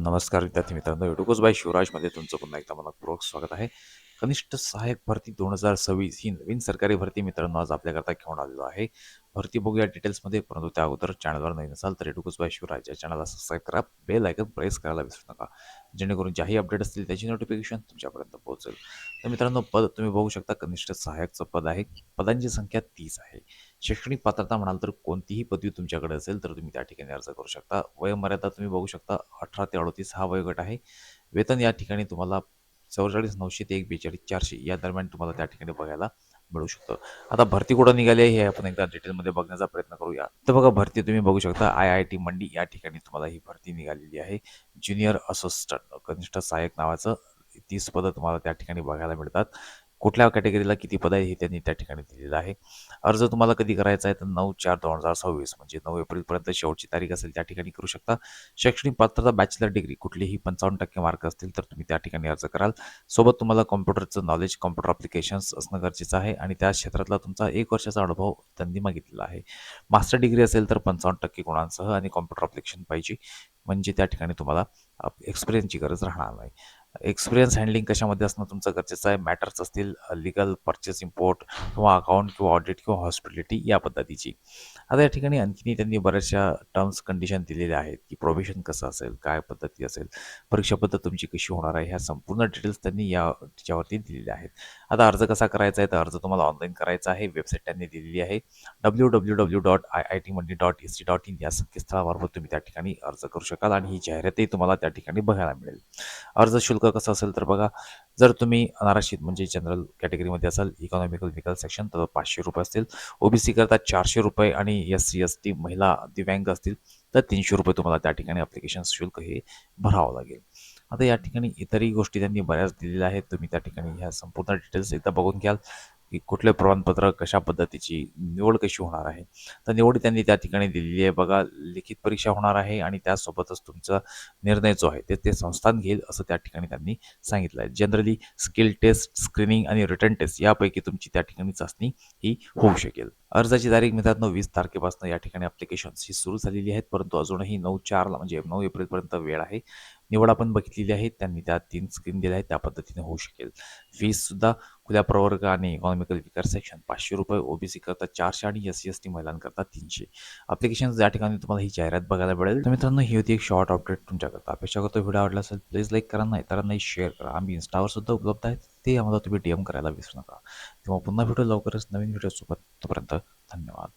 नमस्कार विद्यार्थी मित्रांनो, एडुकोस बाय शिवराजमध्ये तुमचं पुन्हा एकदा मनपूर्वक स्वागत आहे. कनिष्ठ सहाय्यक भरती 2026 ही नवीन सरकारी भरती मित्रांनो आज आपल्याकरता घेऊन आलेलो आहे. भरती बघूया डिटेल्समध्ये, परंतु त्या अगोदर चॅनलवर नवीन असाल तर एडुकोस बाय शिवराज या चॅनलला सबस्क्राईब करा, बेल आयकन प्रेस करायला विसरू नका, जेणेकरून ज्याही अपडेट असतील त्याची नोटिफिकेशन तुमच्यापर्यंत पोहोचेल. तर मित्रांनो, पद तुम्ही बघू शकता, कनिष्ठ सहाय्यकचं पद आहे. पदांची संख्या 30 आहे. शैक्षणिक पात्रता म्हणाल तर कोणतीही पदवी तुमच्याकडे असेल तर तुम्ही त्या ठिकाणी अर्ज करू शकता. वयोमर्यादा तुम्ही बघू शकता, 18 ते 38 हा वयोगट आहे. वेतन या ठिकाणी तुम्हाला 44,900 ते 42,400 या दरम्यान तुम्हाला त्या ठिकाणी बघायला मिळू शकतं. आता भरती कुठं निघाली आहे हे आपण एकदा डिटेलमध्ये बघण्याचा प्रयत्न करूया. तर बघा, भरती तुम्ही बघू शकता, IIT मंडी या ठिकाणी तुम्हाला ही भरती निघालेली आहे. ज्युनियर असिस्टंट कनिष्ठ सहाय्यक नावाचं 30 पदं तुम्हाला त्या ठिकाणी बघायला मिळतात. कुठल्या कॅटेगरीला किती पद आहे हे त्यांनी त्या ठिकाणी दिलेलं आहे. अर्ज तुम्हाला कधी करायचा आहे तर 9/4/2026 म्हणजे 9 एप्रिलपर्यंत शेवटची तारीख असेल, त्या ठिकाणी करू शकता. शैक्षणिक पात्रता बॅचलर डिग्री कुठलीही 55% मार्क असतील तर तुम्ही त्या ठिकाणी अर्ज कराल. सोबत तुम्हाला कॉम्प्युटरचं नॉलेज, कॉम्प्युटर ॲप्लिकेशन्स असणं गरजेचं आहे आणि त्या क्षेत्रातला तुमचा 1 वर्षाचा अनुभव त्यांनी मागितलेला आहे. मास्टर डिग्री असेल तर 55% गुणांसह आणि कॉम्प्युटर ॲप्लिकेशन पाहिजे, म्हणजे त्या ठिकाणी तुम्हाला एक्सपिरियन्सची गरज राहणार नाही. एक्सपिरियन्स हँडलिंग कशामध्ये असणं तुमचं गरजेचं आहे. मॅटर्स असतील लीगल, पर्चेस, इम्पोर्ट किंवा अकाउंट किंवा ऑडिट किंवा हॉस्पिटॅलिटी या पद्धतीची. आता या ठिकाणी आणखीनही त्यांनी बऱ्याचशा टर्म्स कंडिशन दिलेल्या आहेत, की प्रोबेशन कसं असेल, काय पद्धती असेल, परीक्षा पद्धत तुमची कशी होणार आहे, ह्या संपूर्ण डिटेल्स त्यांनी त्याच्यावरती दिलेल्या आहेत. आता अर्ज कसा करायचा आहे, तर अर्ज तुम्हाला ऑनलाईन करायचा आहे. वेबसाईट त्यांनी दिलेली आहे www.iitmandi.ac.in या संकेतस्थळामार्फत तुम्ही त्या ठिकाणी अर्ज करू शकाल आणि ही जाहिरातही तुम्हाला त्या ठिकाणी बघायला मिळेल. अर्ज शुल्क कसं असेल तर बघा, जर तुम्ही अनारक्षित म्हणजे जनरल कॅटेगरीमध्ये असाल, इकॉनॉमिकल व्हिकल सेक्शन, तर 500 रुपये असतील. ओबीसी करता 400 रुपये आणि SC ST महिला दिव्यांग असतील तर 300 रुपये तुम्हाला त्या ठिकाणी ॲप्लिकेशन शुल्क हे भरावं लागेल. आता या ठिकाणी इतरही गोष्टी त्यांनी बऱ्याच दिलेल्या आहेत. तुम्ही त्या ठिकाणी ह्या संपूर्ण डिटेल्स एकदा बघून घ्याल, की कुठले प्रमाणपत्र, कशा पद्धतीची निवड कशी होणार आहे. तर निवड त्यांनी त्या ठिकाणी दिलेली आहे बघा. लिखित परीक्षा होणार आहे आणि त्यासोबतच तुमचा निर्णय जो आहे ते संस्थान घेईल असं त्या ठिकाणी त्यांनी सांगितलं आहे. जनरली स्किल टेस्ट, स्क्रीनिंग आणि रिटर्न टेस्ट यापैकी तुमची त्या ठिकाणी चाचणी ही होऊ शकेल. अर्जाची तारीख मित्रांनो 20 तारखेपासून या ठिकाणी ॲप्लिकेशन्स ही सुरू झालेली आहेत, परंतु अजूनही 9/4 म्हणजे 9 एप्रिलपर्यंत वेळ आहे. निवड आपण बघितलेली आहे, त्यांनी त्या 3 स्क्रीन दिल्या आहेत, त्या पद्धतीने होऊ शकेल. फीससुद्धा खुल्या प्रवर्ग आणि इकॉनॉमिकल विकर सेक्शन 500 रुपये, ओबीसी करता 400 आणि SC ST महिलांकरता 300. ॲप्लिकेशन्स या ठिकाणी तुम्हाला ही जाहिरात बघायला मिळेल. तर मित्रांनो, ही होती एक शॉर्ट अपडेट तुमच्याकरता. अपेक्षा करतो व्हिडिओ आवडला असेल प्लीज लाईक करा, नाही इतरांनाही शेअर करा. आम्ही इन्स्टावर सुद्धा उपलब्ध आहेत, ते आम्हाला तुम्ही DM करायला विसरू नका. तेव्हा पुन्हा भेटू लवकरच नवीन व्हिडिओसोबत. तोपर्यंत धन्यवाद.